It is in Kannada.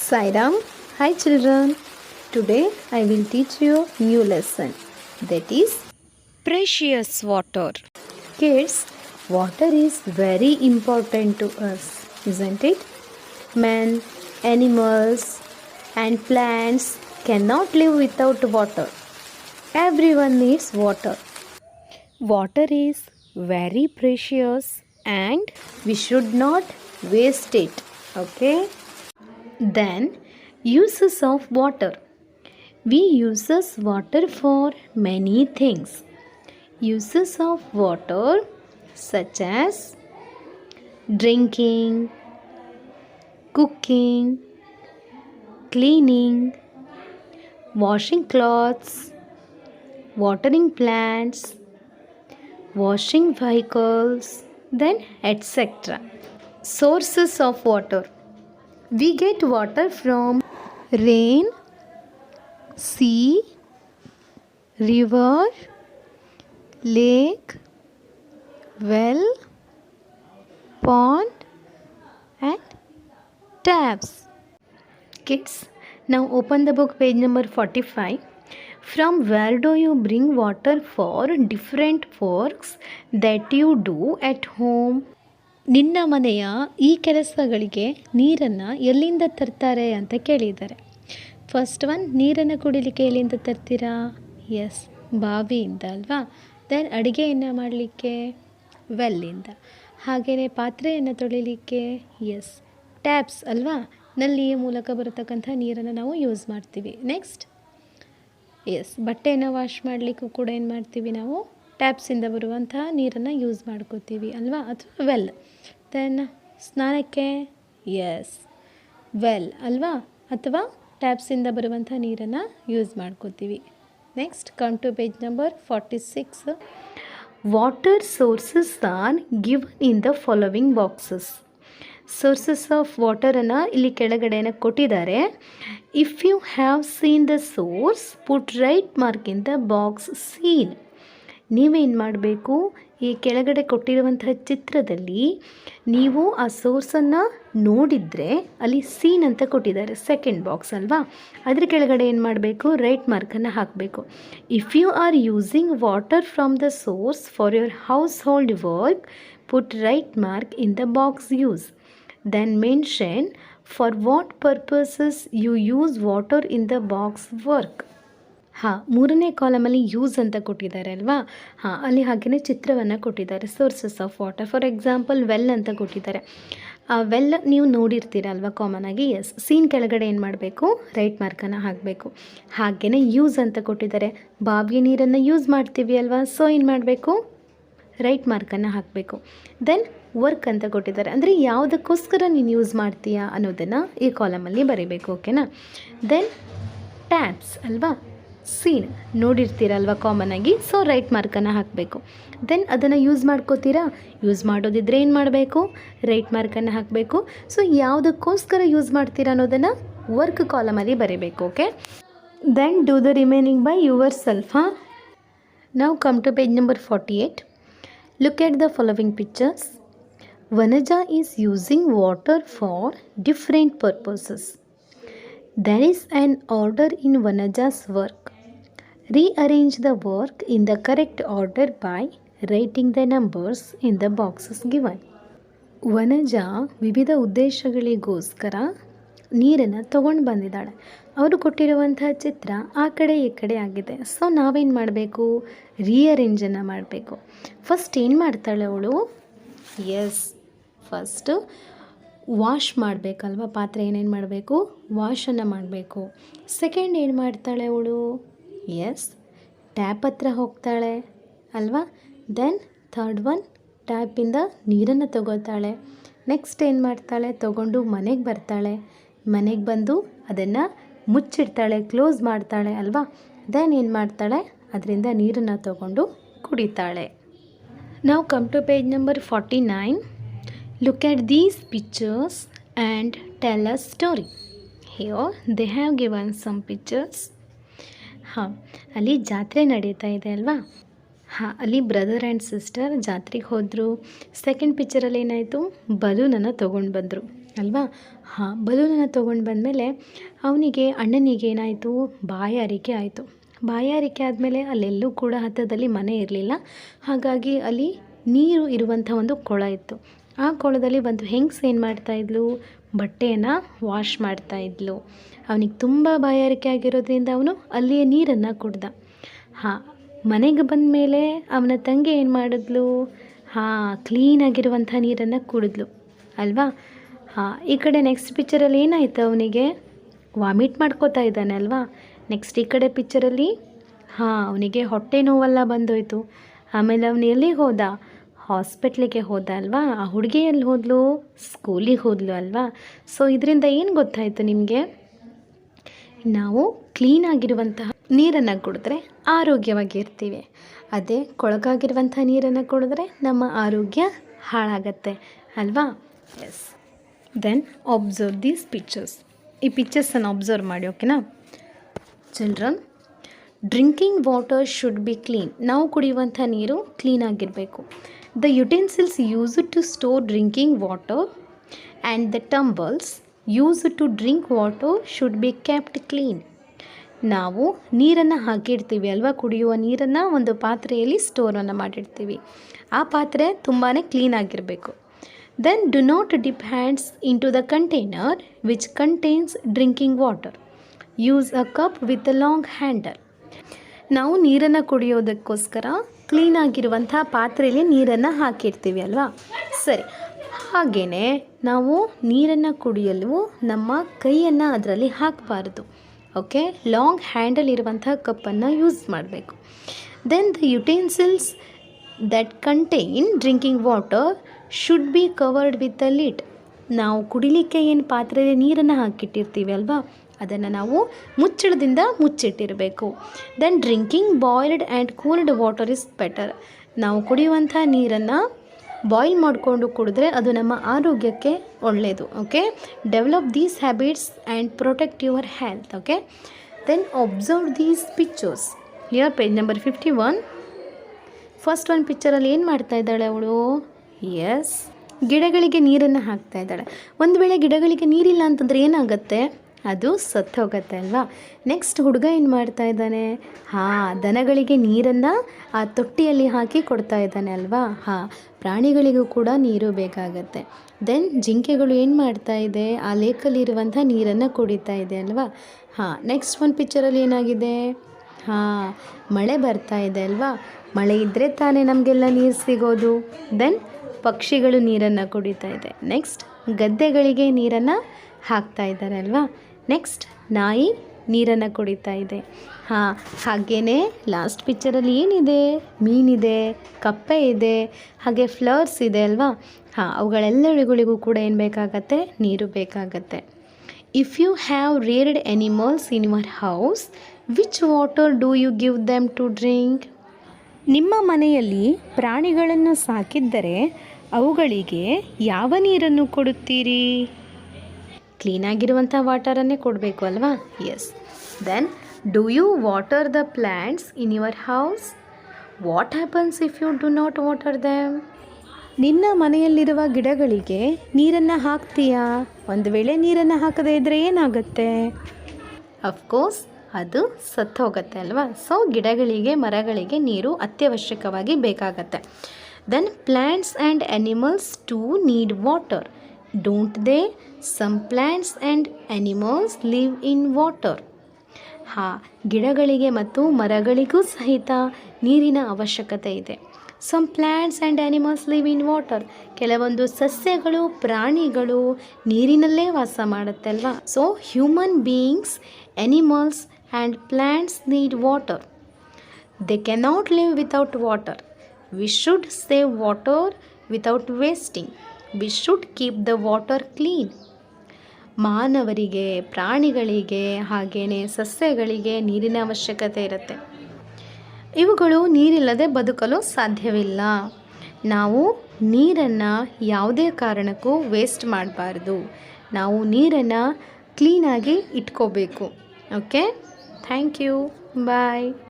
Sairam, hi children. Today I will teach you new lesson, that is Precious water. kids. Water is very important to us, isn't it? Men, animals and plants cannot live without water. Everyone needs water. Water is very precious and We should not waste it. Okay? Then uses of water. We uses water for many things. Uses of water such as drinking, cooking, cleaning, washing clothes, watering plants, washing vehicles, then etc. Sources of water. We get water from rain, sea, river, lake, well, pond and taps. Kids, now open the book page number 45. From where do you bring water for different works that you do at home? ನಿನ್ನ ಮನೆಯ ಈ ಕೆಲಸಗಳಿಗೆ ನೀರನ್ನು ಎಲ್ಲಿಂದ ತರ್ತಾರೆ ಅಂತ ಕೇಳಿದ್ದಾರೆ. ಫಸ್ಟ್ ಒನ್, ನೀರನ್ನು ಕುಡಿಲಿಕ್ಕೆ ಎಲ್ಲಿಂದ ತರ್ತೀರಾ? ಎಸ್, ಬಾವಿಯಿಂದ ಅಲ್ವಾ. ದೆನ್ ಅಡುಗೆಯನ್ನು ಮಾಡಲಿಕ್ಕೆ ವೆಲ್ಲಿಂದ. ಹಾಗೆಯೇ ಪಾತ್ರೆಯನ್ನು ತೊಳಿಲಿಕ್ಕೆ ಎಸ್, ಟ್ಯಾಪ್ಸ್ ಅಲ್ವಾ, ನಲ್ಲಿಯ ಮೂಲಕ ಬರತಕ್ಕಂಥ ನೀರನ್ನು ನಾವು ಯೂಸ್ ಮಾಡ್ತೀವಿ. ನೆಕ್ಸ್ಟ್ ಎಸ್, ಬಟ್ಟೆಯನ್ನು ವಾಶ್ ಮಾಡಲಿಕ್ಕೂ ಕೂಡ ಏನು ಮಾಡ್ತೀವಿ ನಾವು? ಟ್ಯಾಪ್ಸಿಂದ ಬರುವಂತಹ ನೀರನ್ನು ಯೂಸ್ ಮಾಡ್ಕೋತೀವಿ ಅಲ್ವಾ, ಅಥವಾ ವೆಲ್. ದೆನ್ ಸ್ನಾನಕ್ಕೆ ಎಸ್, ವೆಲ್ ಅಲ್ವಾ, ಅಥವಾ ಟ್ಯಾಪ್ಸಿಂದ ಬರುವಂಥ ನೀರನ್ನು ಯೂಸ್ ಮಾಡ್ಕೋತೀವಿ. Next come to page number 46. Water sources are given in the following boxes. Sources of ವಾಟರನ್ನು ಇಲ್ಲಿ ಕೆಳಗಡೆನ ಕೊಟ್ಟಿದ್ದಾರೆ. If you have seen the source, put right mark in the box seen. ನೀವೇನು ಮಾಡಬೇಕು, ಈ ಕೆಳಗಡೆ ಕೊಟ್ಟಿರುವಂತಹ ಚಿತ್ರದಲ್ಲಿ ನೀವು ಆ ಸೋರ್ಸನ್ನು ನೋಡಿದರೆ ಅಲ್ಲಿ ಸೀನ್ ಅಂತ ಕೊಟ್ಟಿದ್ದಾರೆ, ಸೆಕೆಂಡ್ ಬಾಕ್ಸ್ ಅಲ್ವಾ, ಅದ್ರ ಕೆಳಗಡೆ ಏನು ಮಾಡಬೇಕು? ರೈಟ್ ಮಾರ್ಕನ್ನು ಹಾಕಬೇಕು. If you are using water from the source for your household work, put right mark in the box use. Then mention for what purposes you use water in the box work. ಮೂರನೇ ಕಾಲಮಲ್ಲಿ ಯೂಸ್ ಅಂತ ಕೊಟ್ಟಿದ್ದಾರೆ ಅಲ್ವಾ. ಅಲ್ಲಿ ಹಾಗೆಯೇ ಚಿತ್ರವನ್ನು ಕೊಟ್ಟಿದ್ದಾರೆ, sources of water. For example well ಅಂತ ಕೊಟ್ಟಿದ್ದಾರೆ. ಆ ವೆಲ್ ನೀವು ನೋಡಿರ್ತೀರ ಅಲ್ವಾ ಕಾಮನ್ ಆಗಿ. ಎಸ್, ಸೀನ್ ಕೆಳಗಡೆ ಏನು ಮಾಡಬೇಕು? ರೈಟ್ ಮಾರ್ಕನ್ನು ಹಾಕಬೇಕು. ಹಾಗೆಯೇ ಯೂಸ್ ಅಂತ ಕೊಟ್ಟಿದ್ದಾರೆ. ಬಾವಿಯ ನೀರನ್ನು ಯೂಸ್ ಮಾಡ್ತೀವಿ ಅಲ್ವಾ, ಸೊ ಏನು ಮಾಡಬೇಕು? ರೈಟ್ ಮಾರ್ಕನ್ನು ಹಾಕಬೇಕು. ದೆನ್ ವರ್ಕ್ ಅಂತ ಕೊಟ್ಟಿದ್ದಾರೆ, ಅಂದರೆ ಯಾವುದಕ್ಕೋಸ್ಕರ ನೀನು ಯೂಸ್ ಮಾಡ್ತೀಯಾ ಅನ್ನೋದನ್ನು ಈ ಕಾಲಮಲ್ಲಿ ಬರೀಬೇಕು. ಓಕೆನಾ. ದೆನ್ ಟ್ಯಾಪ್ಸ್ ಅಲ್ವಾ, ಸೀನ್ ನೋಡಿರ್ತೀರಲ್ವ ಕಾಮನ್ ಆಗಿ, ಸೊ ರೈಟ್ ಮಾರ್ಕನ್ನು ಹಾಕಬೇಕು. ದೆನ್ ಅದನ್ನು ಯೂಸ್ ಮಾಡ್ಕೋತೀರಾ? ಯೂಸ್ ಮಾಡೋದಿದ್ರೆ ಏನು ಮಾಡಬೇಕು? ರೈಟ್ ಮಾರ್ಕನ್ನು ಹಾಕಬೇಕು. ಸೊ ಯಾವುದಕ್ಕೋಸ್ಕರ ಯೂಸ್ ಮಾಡ್ತೀರಾ ಅನ್ನೋದನ್ನು ವರ್ಕ್ ಕಾಲಮಲ್ಲಿ ಬರೀಬೇಕು. Okay. Then do the remaining by yourself. ನಾವು come to page number 48. Look at the following pictures. Vanaja is using water for different purposes. There is an order in Vanaja's work. Rearrange the work in the correct order by writing the numbers in the boxes given. Vanaja ವಿವಿಧ ಉದ್ದೇಶಗಳಿಗೋಸ್ಕರ ನೀರನ್ನು ತೊಗೊಂಡು ಬಂದಿದ್ದಾಳೆ. ಅವರು ಕೊಟ್ಟಿರುವಂತಹ ಚಿತ್ರ ಆ ಕಡೆ ಈ ಕಡೆ ಆಗಿದೆ. ಸೊ ನಾವೇನು ಮಾಡಬೇಕು? ರೀಅರೇಂಜನ್ನು ಮಾಡಬೇಕು. ಫಸ್ಟ್ ಏನು ಮಾಡ್ತಾಳೆ ಅವಳು? ಎಸ್, ಫಸ್ಟು ವಾಶ್ ಮಾಡಬೇಕಲ್ವ, ಪಾತ್ರೆ ಏನೇನು ಮಾಡಬೇಕು? ವಾಶನ್ನು ಮಾಡಬೇಕು. ಸೆಕೆಂಡ್ ಏನು ಮಾಡ್ತಾಳೆ ಅವಳು? ಎಸ್, ಟ್ಯಾಪ್ ಹತ್ರ ಹೋಗ್ತಾಳೆ ಅಲ್ವಾ. ದೆನ್ ಥರ್ಡ್ ಒನ್, ಟ್ಯಾಪಿಂದ ನೀರನ್ನು ತಗೋತಾಳೆ. ನೆಕ್ಸ್ಟ್ ಏನು ಮಾಡ್ತಾಳೆ? ತಗೊಂಡು ಮನೆಗೆ ಬರ್ತಾಳೆ. ಮನೆಗೆ ಬಂದು ಅದನ್ನು ಮುಚ್ಚಿಡ್ತಾಳೆ, ಕ್ಲೋಸ್ ಮಾಡ್ತಾಳೆ ಅಲ್ವಾ. ದೆನ್ ಏನು ಮಾಡ್ತಾಳೆ? ಅದರಿಂದ ನೀರನ್ನು ತಗೊಂಡು ಕುಡಿತಾಳೆ. ನಾವು come to page number 49. Look at these pictures and tell a story. Here they have given some pictures. ಅಲ್ಲಿ ಜಾತ್ರೆ ನಡೀತಾ ಇದೆ ಅಲ್ವಾ. ಅಲ್ಲಿ ಬ್ರದರ್ ಆ್ಯಂಡ್ ಸಿಸ್ಟರ್ ಜಾತ್ರೆಗೆ ಹೋದರು. ಸೆಕೆಂಡ್ ಪಿಕ್ಚರಲ್ಲಿ ಏನಾಯಿತು? ಬಲೂನನ್ನು ತೊಗೊಂಡು ಬಂದರು. ಅಲ್ವಾ? ಹಾಂ, ಬಲೂನನ್ನು ತೊಗೊಂಡು ಬಂದಮೇಲೆ ಅವನಿಗೆ ಅಣ್ಣನಿಗೆ ಏನಾಯಿತು, ಬಾಯಾರಿಕೆ ಆಯಿತು. ಬಾಯಾರಿಕೆ ಆದಮೇಲೆ ಅಲ್ಲೆಲ್ಲೂ ಕೂಡ ಹತ್ತಿರದಲ್ಲಿ ಮನೆ ಇರಲಿಲ್ಲ. ಹಾಗಾಗಿ ಅಲ್ಲಿ ನೀರು ಇರುವಂಥ ಒಂದು ಕೊಳ ಇತ್ತು. ಆ ಕೊಳದಲ್ಲಿ ಒಂದು ಹೆಂಗಸು ಏನು ಮಾಡ್ತಾಯಿದ್ಲು, ಬಟ್ಟೆಯನ್ನು ವಾಶ್ ಮಾಡ್ತಾಯಿದ್ಲು. ಅವನಿಗೆ ತುಂಬ ಬಾಯಾರಿಕೆ ಆಗಿರೋದ್ರಿಂದ ಅವನು ಅಲ್ಲಿಯೇ ನೀರನ್ನು ಕುಡ್ದ. ಹಾಂ, ಮನೆಗೆ ಬಂದ ಮೇಲೆ ಅವನ ತಂಗಿ ಏನು ಮಾಡಿದ್ಲು, ಹಾಂ, ಕ್ಲೀನಾಗಿರುವಂಥ ನೀರನ್ನು ಕುಡಿದ್ಲು ಅಲ್ವಾ? ಹಾಂ, ಈ ಕಡೆ ನೆಕ್ಸ್ಟ್ ಪಿಕ್ಚರಲ್ಲಿ ಏನಾಯಿತು, ಅವನಿಗೆ ವಾಮಿಟ್ ಮಾಡ್ಕೋತಾ ಇದ್ದಾನೆ ಅಲ್ವಾ? ನೆಕ್ಸ್ಟ್ ಈ ಕಡೆ ಪಿಕ್ಚರಲ್ಲಿ ಹಾಂ, ಅವನಿಗೆ ಹೊಟ್ಟೆ ನೋವೆಲ್ಲ ಬಂದೋಯ್ತು. ಆಮೇಲೆ ಅವನು ಎಲ್ಲಿಗೆ ಹೋದ, ಹಾಸ್ಪಿಟ್ಲಿಗೆ ಹೋದ ಅಲ್ವಾ? ಆ ಹುಡುಗಿ ಎಲ್ಲಿ ಹೋದ್ಲು, ಸ್ಕೂಲಿಗೆ ಹೋದ್ಲು ಅಲ್ವಾ? ಸೊ ಇದರಿಂದ ಏನು ಗೊತ್ತಾಯಿತು ನಿಮಗೆ, ನಾವು ಕ್ಲೀನಾಗಿರುವಂತಹ ನೀರನ್ನು ಕುಡಿದ್ರೆ ಆರೋಗ್ಯವಾಗಿರ್ತೀವಿ. ಅದೇ ಕೊಳಕಾಗಿರುವಂಥ ನೀರನ್ನು ಕುಡಿದ್ರೆ ನಮ್ಮ ಆರೋಗ್ಯ ಹಾಳಾಗತ್ತೆ ಅಲ್ವಾ? Yes. Then observe these pictures. ಈ ಪಿಕ್ಚರ್ಸನ್ನು ಅಬ್ಸರ್ವ್ ಮಾಡಿ, ಓಕೆನಾ children? Drinking water should be clean. ನಾವು ಕುಡಿಯುವಂಥ ನೀರು ಕ್ಲೀನಾಗಿರಬೇಕು. The utensils used to store drinking water and the tumblers used to drink water should be kept clean. ನಾವು ನೀರನ್ನು ಹಾಕಿಡ್ತೀವಿ ಅಲ್ವಾ, ಕುಡಿಯುವ ನೀರನ್ನು ಒಂದು ಪಾತ್ರೆಯಲ್ಲಿ ಸ್ಟೋರನ್ನು ಮಾಡಿರ್ತೀವಿ. ಆ ಪಾತ್ರೆ ತುಂಬಾ ಕ್ಲೀನಾಗಿರಬೇಕು. Then do not dip hands into the container which contains drinking water. Use a cup with a long handle. ನಾವು ನೀರನ್ನು ಕುಡಿಯೋದಕ್ಕೋಸ್ಕರ ಕ್ಲೀನಾಗಿರುವಂಥ ಪಾತ್ರೆಯಲ್ಲಿ ನೀರನ್ನು ಹಾಕಿರ್ತೀವಿ ಅಲ್ವಾ? ಸರಿ, ಹಾಗೆಯೇ ನಾವು ನೀರನ್ನು ಕುಡಿಯಲು ನಮ್ಮ ಕೈಯನ್ನು ಅದರಲ್ಲಿ ಹಾಕಬಾರ್ದು. ಓಕೆ, ಲಾಂಗ್ ಹ್ಯಾಂಡಲ್ ಇರುವಂಥ ಕಪ್ಪನ್ನು ಯೂಸ್ ಮಾಡಬೇಕು. Then the utensils that contain drinking water should be covered with a lid. ನಾವು ಕುಡಿಲಿಕ್ಕೆ ಏನು ಪಾತ್ರೆಯಲ್ಲಿ ನೀರನ್ನು ಹಾಕಿಟ್ಟಿರ್ತೀವಿ ಅಲ್ವಾ, ಅದನ್ನು ನಾವು ಮುಚ್ಚಳದಿಂದ ಮುಚ್ಚಿಟ್ಟಿರಬೇಕು. Then drinking boiled and cooled water is better. ನಾವು ಕುಡಿಯುವಂಥ ನೀರನ್ನು ಬಾಯ್ಲ್ ಮಾಡಿಕೊಂಡು ಕುಡಿದ್ರೆ ಅದು ನಮ್ಮ ಆರೋಗ್ಯಕ್ಕೆ ಒಳ್ಳೆಯದು. Okay, develop these habits and protect your health. Okay, then observe these pictures. Here page number 51. First ಒಂದು ಪಿಕ್ಚರಲ್ಲಿ ಏನು ಮಾಡ್ತಾ ಇದ್ದಾಳೆ ಅವಳು, ಎಸ್, ಗಿಡಗಳಿಗೆ ನೀರನ್ನು ಹಾಕ್ತಾ ಇದ್ದಾಳೆ. ಒಂದು ವೇಳೆ ಗಿಡಗಳಿಗೆ ನೀರಿಲ್ಲ ಅಂತಂದರೆ ಏನಾಗುತ್ತೆ, ಅದು ಸತ್ತು ಹೋಗುತ್ತೆ ಅಲ್ವಾ? ನೆಕ್ಸ್ಟ್ ಹುಡುಗ ಏನು ಮಾಡ್ತಾ ಇದ್ದಾನೆ, ಹಾಂ, ದನಗಳಿಗೆ ನೀರನ್ನು ಆ ತೊಟ್ಟಿಯಲ್ಲಿ ಹಾಕಿ ಕೊಡ್ತಾ ಇದ್ದಾನೆ ಅಲ್ವಾ? ಹಾಂ, ಪ್ರಾಣಿಗಳಿಗೂ ಕೂಡ ನೀರು ಬೇಕಾಗತ್ತೆ. ದೆನ್ ಜಿಂಕೆಗಳು ಏನು ಮಾಡ್ತಾ ಇದೆ, ಆ ಲೇಕಲ್ಲಿರುವಂಥ ನೀರನ್ನು ಕುಡಿತಾ ಇದೆ ಅಲ್ವಾ? ಹಾಂ, ನೆಕ್ಸ್ಟ್ ಒಂದು ಪಿಕ್ಚರಲ್ಲಿ ಏನಾಗಿದೆ, ಹಾಂ, ಮಳೆ ಬರ್ತಾ ಇದೆ ಅಲ್ವಾ? ಮಳೆ ಇದ್ದರೆ ತಾನೇ ನಮಗೆಲ್ಲ ನೀರು ಸಿಗೋದು. ದೆನ್ ಪಕ್ಷಿಗಳು ನೀರನ್ನು ಕುಡಿತಾ ಇದೆ. ನೆಕ್ಸ್ಟ್ ಗದ್ದೆಗಳಿಗೆ ನೀರನ್ನು ಹಾಕ್ತಾ ಇದ್ದಾರೆ ಅಲ್ವಾ? ನೆಕ್ಸ್ಟ್ ನಾಯಿ ನೀರನ್ನು ಕುಡಿತಾ ಇದೆ. ಹಾಂ, ಹಾಗೆಯೇ ಲಾಸ್ಟ್ ಪಿಕ್ಚರಲ್ಲಿ ಏನಿದೆ, ಮೀನಿದೆ, ಕಪ್ಪೆ ಇದೆ, ಹಾಗೆ ಫ್ಲವರ್ಸ್ ಇದೆ ಅಲ್ವಾ? ಹಾಂ, ಅವುಗಳೆಲ್ಲಗಳಿಗೂ ಕೂಡ ಏನು ಬೇಕಾಗತ್ತೆ, ನೀರು ಬೇಕಾಗತ್ತೆ. If you have reared animals in your house, which water do you give them to drink? ನಿಮ್ಮ ಮನೆಯಲ್ಲಿ ಪ್ರಾಣಿಗಳನ್ನು ಸಾಕಿದ್ದರೆ ಅವುಗಳಿಗೆ ಯಾವ ನೀರನ್ನು ಕೊಡುತ್ತೀರಿ? ಕ್ಲೀನಾಗಿರುವಂಥ ವಾಟರನ್ನೇ ಕೊಡಬೇಕು ಅಲ್ವಾ? Yes. Then do you water the plants in your house? What happens if you do not water them? ನಿನ್ನ ಮನೆಯಲ್ಲಿರುವ ಗಿಡಗಳಿಗೆ ನೀರನ್ನು ಹಾಕ್ತೀಯಾ? ಒಂದು ವೇಳೆ ನೀರನ್ನು ಹಾಕದೇ ಇದ್ದರೆ ಏನಾಗುತ್ತೆ? ಅಫ್ಕೋರ್ಸ್ ಅದು ಸತ್ತು ಹೋಗುತ್ತೆ ಅಲ್ವಾ? ಸೊ ಗಿಡಗಳಿಗೆ, ಮರಗಳಿಗೆ ನೀರು ಅತ್ಯವಶ್ಯಕವಾಗಿ ಬೇಕಾಗತ್ತೆ. Then plants and animals too need water, don't they? Some plants and animals live in water. ಹಾಂ, ಗಿಡಗಳಿಗೆ ಮತ್ತು ಮರಗಳಿಗೂ ಸಹಿತ ನೀರಿನ ಅವಶ್ಯಕತೆ ಇದೆ. Some plants and animals live in water. ಕೆಲವೊಂದು ಸಸ್ಯಗಳು, ಪ್ರಾಣಿಗಳು ನೀರಿನಲ್ಲೇ ವಾಸ ಮಾಡುತ್ತೆ ಅಲ್ವಾ? So human beings, animals and plants need water. They cannot live without water. We should save water without wasting. We should keep the water clean. ಮಾನವರಿಗೆ, ಪ್ರಾಣಿಗಳಿಗೆ, ಹಾಗೆಯೇ ಸಸ್ಯಗಳಿಗೆ ನೀರಿನ ಅವಶ್ಯಕತೆ ಇರುತ್ತೆ. ಇವುಗಳು ನೀರಿಲ್ಲದೆ ಬದುಕಲು ಸಾಧ್ಯವಿಲ್ಲ. ನಾವು ನೀರನ್ನು ಯಾವುದೇ ಕಾರಣಕ್ಕೂ ವೇಸ್ಟ್ ಮಾಡಬಾರ್ದು. ನಾವು ನೀರನ್ನು ಕ್ಲೀನಾಗಿ ಇಟ್ಕೋಬೇಕು. Okay, thank you, bye.